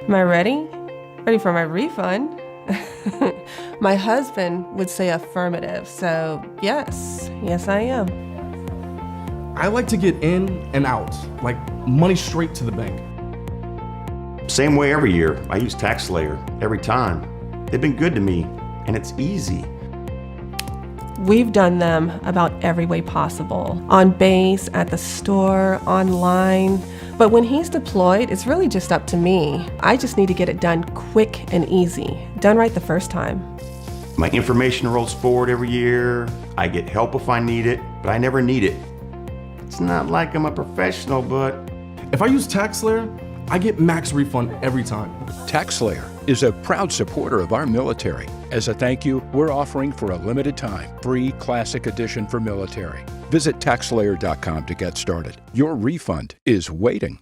Am I ready? Ready for my refund? My husband would say affirmative, so yes, I am. I like to get in and out, like money straight to the bank. Same way every year. I use TaxSlayer every time. They've been good to me, and it's easy. We've done them about every way possible. On base, at the store, online. But when he's deployed, it's really just up to me. I just need to get it done quick and easy. Done right the first time. My information rolls forward every year. I get help if I need it, but I never need it. It's not like I'm a professional, but If I use TaxSlayer, I get max refund every time. TaxSlayer is a proud supporter of our military. As a thank you, we're offering for a limited time free Classic Edition for military. Visit TaxSlayer.com to get started. Your refund is waiting.